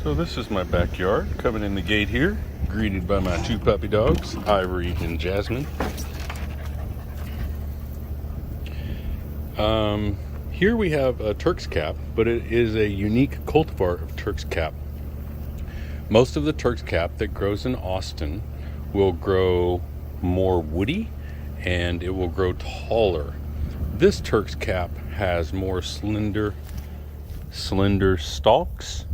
So this is my backyard, coming in the gate here, greeted by my two puppy dogs, Ivory and Jasmine. Here we have a Turk's cap, but it is a unique cultivar of Turk's cap. Most of the Turk's cap that grows in Austin will grow more woody and it will grow taller. This Turk's cap has more slender stalks,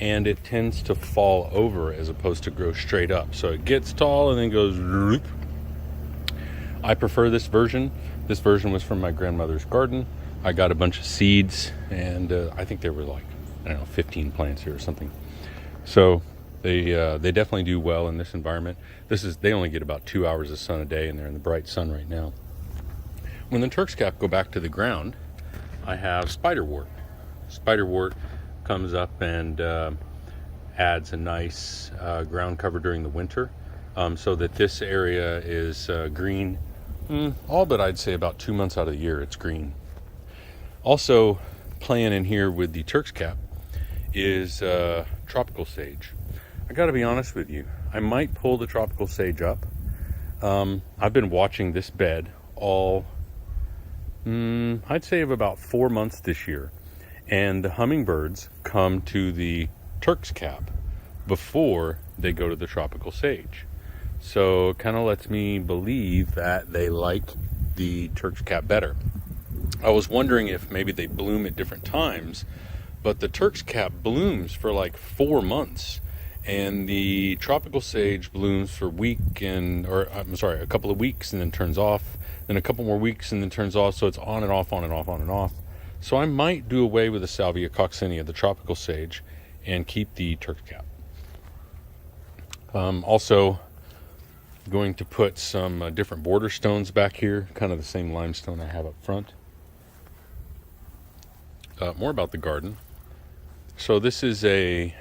and it tends to fall over as opposed to grow straight up. So it gets tall and then goes roop. I prefer this version. This version was from my grandmother's garden. I got a bunch of seeds, and I think there were like, 15 plants here or something. So they definitely do well in this environment. They only get about 2 hours of sun a day, and they're in the bright sun right now. When the Turk's cap go back to the ground, I have spiderwort. Spiderwort comes up and adds a nice ground cover during the winter, so that this area is green all but I'd say about 2 months out of the year it's green. Also playing in here with the Turk's cap is tropical sage. I gotta be honest with you, I might pull the tropical sage up. I've been watching this bed all I'd say of about 4 months this year, and the hummingbirds come to the Turk's cap before they go to the tropical sage. So it kind of lets me believe that they like the Turk's cap better. I was wondering if maybe they bloom at different times, but the Turk's cap blooms for like 4 months, and the tropical sage blooms for a couple of weeks and then turns off, then a couple more weeks and then turns off. So it's on and off, on and off, on and off. So I might do away with the Salvia coccinea, the tropical sage, and keep the Turk's cap. Also going to put some different border stones back here, kind of the same limestone I have up front. More about the garden. So this is a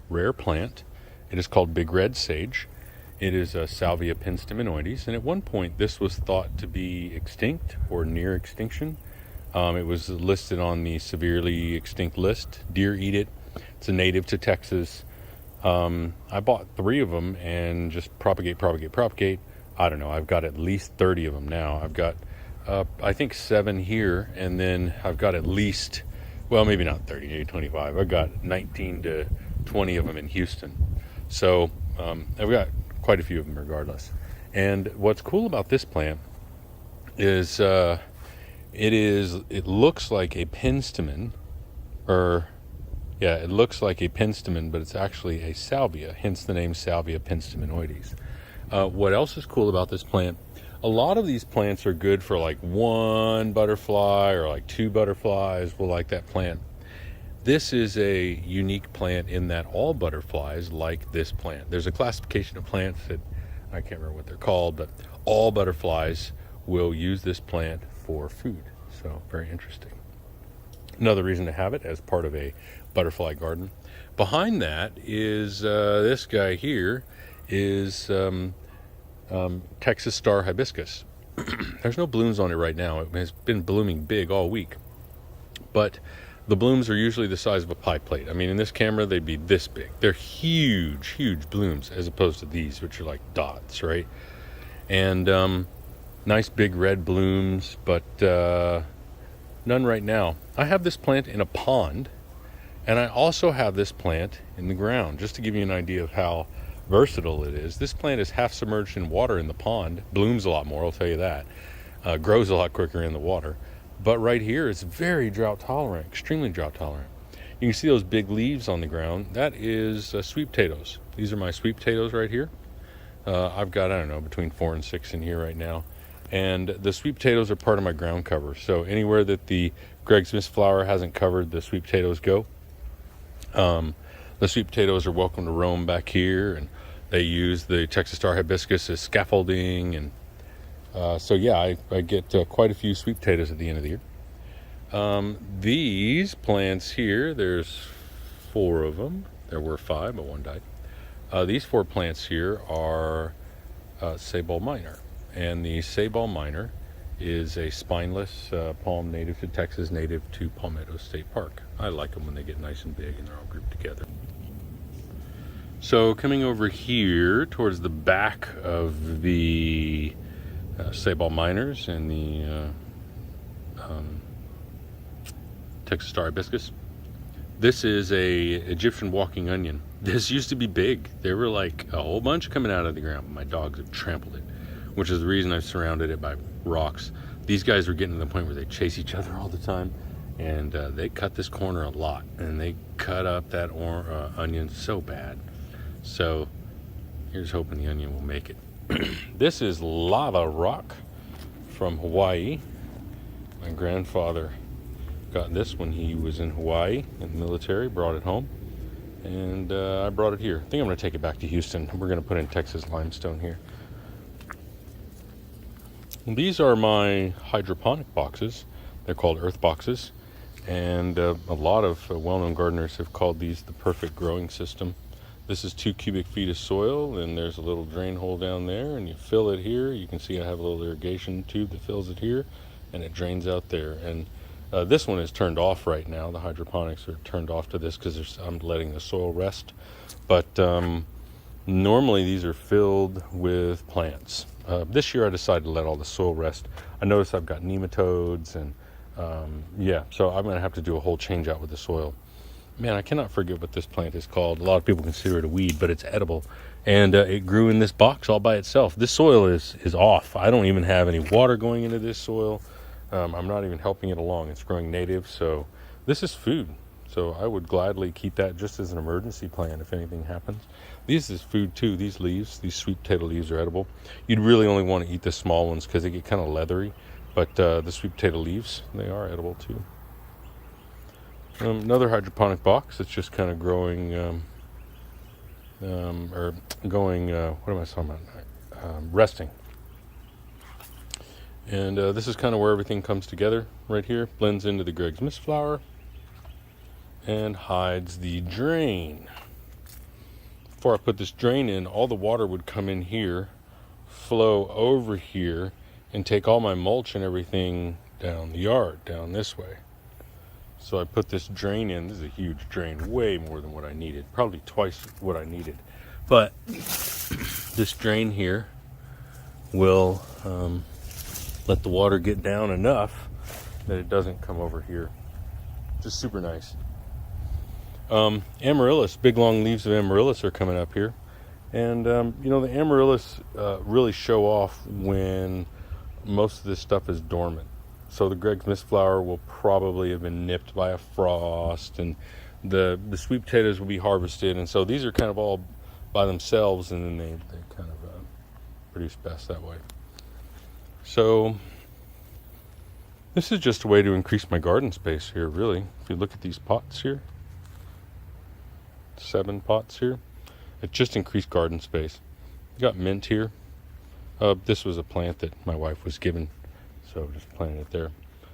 rare plant. It is called big red sage. It is a Salvia pensteminoides, and at one point this was thought to be extinct or near extinction. It was listed on the severely extinct list. Deer eat it. It's a native to Texas. I bought 3 of them and just propagate. I don't know, I've got at least 30 of them now. I've got, I think 7 here, and then I've got at least, well, maybe not 30, maybe 25. I've got 19 to 20 of them in Houston. So I've got quite a few of them regardless. And what's cool about this plant is it looks like a penstemon, it looks like a penstemon, but it's actually a salvia, hence the name Salvia pensteminoides. What else is cool about this plant? A lot of these plants are good for like 1 butterfly or like 2 butterflies will like that plant. This is a unique plant in that all butterflies like this plant. There's a classification of plants that I can't remember what they're called, but all butterflies will use this plant for food. So very interesting. Another reason to have it as part of a butterfly garden. Behind that is this guy here is Texas star hibiscus. There's no blooms on it right now. It has been blooming big all week, but the blooms are usually the size of a pie plate. I mean, in this camera they'd be this big. They're huge blooms as opposed to these, which are like dots, right? And nice big red blooms, but none right now. I have this plant in a pond, and I also have this plant in the ground, just to give you an idea of how versatile it is. This plant is half submerged in water in the pond, blooms a lot more, I'll tell you that, grows a lot quicker in the water. But right here it's very drought tolerant, extremely drought tolerant. You can see those big leaves on the ground. That is sweet potatoes. These are my sweet potatoes right here. I've got, between 4 and 6 in here right now. And the sweet potatoes are part of my ground cover. So anywhere that the Greg's Miss flower hasn't covered, the sweet potatoes go. The sweet potatoes are welcome to roam back here, and they use the Texas star hibiscus as scaffolding. And so yeah, I get quite a few sweet potatoes at the end of the year. These plants here, there's 4 of them. There were 5, but 1 died. These 4 plants here are Sabal minor. And the Sabal minor is a spineless palm native to Texas, native to Palmetto State Park. I like them when they get nice and big and they're all grouped together. So coming over here towards the back of the Sabal Miners and the Texas Star Hibiscus. This is a Egyptian walking onion. This used to be big. There were like a whole bunch coming out of the ground. My dogs have trampled it, which is the reason I've surrounded it by rocks. These guys were getting to the point where they chase each other all the time, and they cut this corner a lot, and they cut up that onion so bad. So here's hoping the onion will make it. This is lava rock from Hawaii. My grandfather got this when he was in Hawaii in the military, brought it home, and I brought it here. I think I'm going to take it back to Houston. We're going to put in Texas limestone here. These are my hydroponic boxes. They're called earth boxes, and a lot of well-known gardeners have called these the perfect growing system. This is 2 cubic feet of soil, and there's a little drain hole down there, and you fill it here. You can see I have a little irrigation tube that fills it here, and it drains out there. And this one is turned off right now. The hydroponics are turned off to this because I'm letting the soil rest. But normally these are filled with plants. This year I decided to let all the soil rest. I noticed I've got nematodes, and so I'm going to have to do a whole change out with the soil. Man, I cannot forget what this plant is called. A lot of people consider it a weed, but it's edible. And it grew in this box all by itself. This soil is off. I don't even have any water going into this soil. I'm not even helping it along. It's growing native, so this is food. So I would gladly keep that just as an emergency plan if anything happens. This is food too. These leaves, these sweet potato leaves are edible. You'd really only want to eat the small ones because they get kind of leathery. But the sweet potato leaves, they are edible too. Another hydroponic box. It's just kind of growing, what am I talking about? Resting. And this is kind of where everything comes together right here. Blends into the Greg's Mistflower and hides the drain. Before I put this drain in, all the water would come in here, flow over here, and take all my mulch and everything down the yard, down this way. So I put this drain in. This is a huge drain, way more than what I needed, probably twice what I needed. But this drain here will let the water get down enough that it doesn't come over here. Just super nice. Amaryllis, big long leaves of amaryllis are coming up here. And, the amaryllis really show off when most of this stuff is dormant. So the Greg's Mistflower will probably have been nipped by a frost, and the sweet potatoes will be harvested. And so these are kind of all by themselves, and then they kind of produce best that way. So this is just a way to increase my garden space here, really. If you look at these pots here, 7 pots here, it just increased garden space. You got mint here. This was a plant that my wife was given, so just planted it there.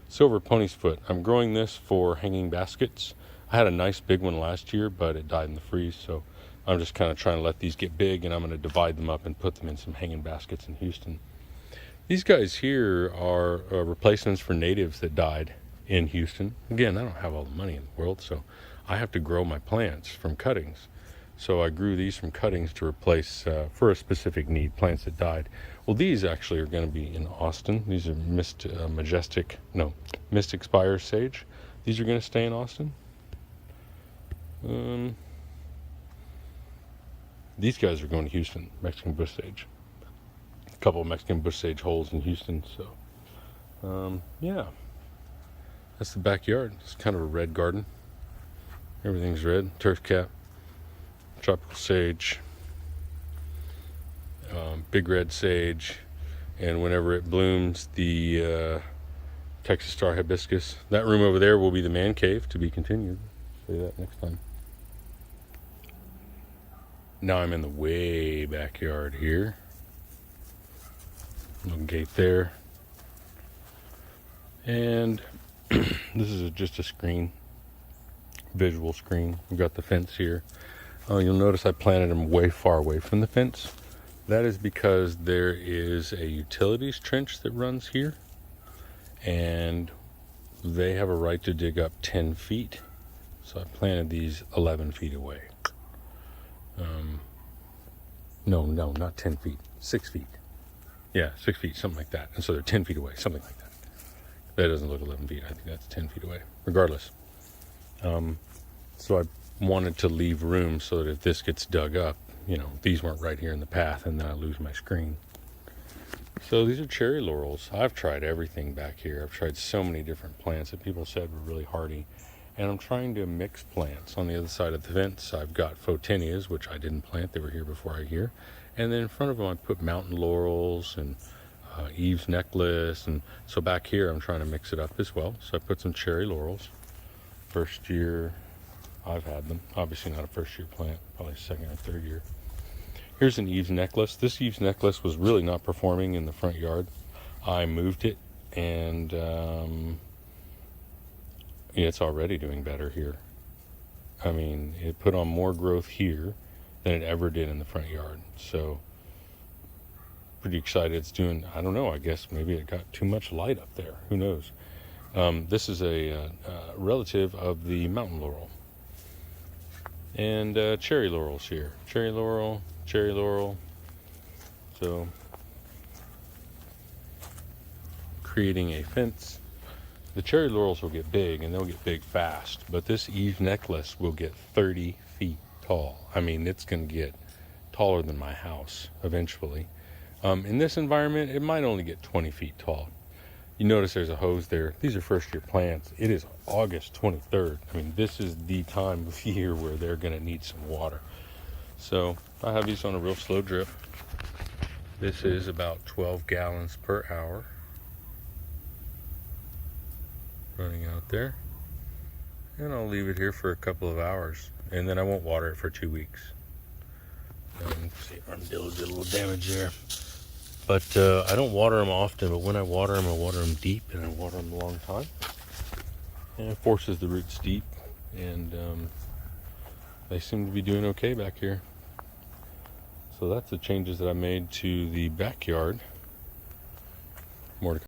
Silver pony's foot. I'm growing this for hanging baskets. I had a nice big one last year, but it died in the freeze, so I'm just kind of trying to let these get big, and I'm going to divide them up and put them in some hanging baskets in Houston. These guys here are replacements for natives that died in Houston. Again, I don't have all the money in the world, so I have to grow my plants from cuttings. So I grew these from cuttings to replace, for a specific need, plants that died. Well, these actually are going to be in Austin. These are Mystic Spire Sage. These are going to stay in Austin. These guys are going to Houston, Mexican bush sage. A couple of Mexican bush sage holes in Houston. So, that's the backyard. It's kind of a red garden. Everything's red. Turf cap, tropical sage, big red sage, and whenever it blooms, the Texas Star Hibiscus. That room over there will be the man cave, to be continued. Say that next time. Now I'm in the way backyard here. Little gate there. And this is just a screen, visual screen. We've got the fence here. You'll notice I planted them way far away from the fence. That is because there is a utilities trench that runs here, and they have a right to dig up 10 feet. So I planted these 11 feet away. No, not 10 feet, 6 feet. Yeah, 6 feet, something like that. And so they're 10 feet away, something like that. That doesn't look 11 feet. I think that's 10 feet away. Regardless. So I wanted to leave room so that if this gets dug up, these weren't right here in the path and then I lose my screen. So these are cherry laurels. I've tried everything back here. I've tried so many different plants that people said were really hardy. And I'm trying to mix plants. On the other side of the fence, I've got photinias, which I didn't plant. They were here before I here. And then in front of them, I put mountain laurels and Eve's necklace. And so back here, I'm trying to mix it up as well. So I put some cherry laurels. First year I've had them. Obviously not a first year plant, probably second or third year. Here's an Eve's necklace. This Eve's necklace was really not performing in the front yard. I moved it and it's already doing better here. I mean, it put on more growth here than it ever did in the front yard. So, pretty excited. It's doing, I don't know, I guess maybe it got too much light up there. Who knows? This is a relative of the mountain laurel. And cherry laurels here. Cherry laurel. So, creating a fence. The cherry laurels will get big, and they'll get big fast. But this Eve necklace will get 30 feet tall. I mean, it's going to get taller than my house eventually. In this environment, it might only get 20 feet tall. You notice there's a hose there. These are first-year plants. It is August 23rd. I mean, this is the time of year where they're going to need some water. So I have these on a real slow drip. This is about 12 gallons per hour. Running out there, and I'll leave it here for a couple of hours, and then I won't water it for 2 weeks. See if I did a little damage there, but I don't water them often. But when I water them deep, and I water them a long time, and it forces the roots deep, and they seem to be doing okay back here. So that's the changes that I made to the backyard. More to come.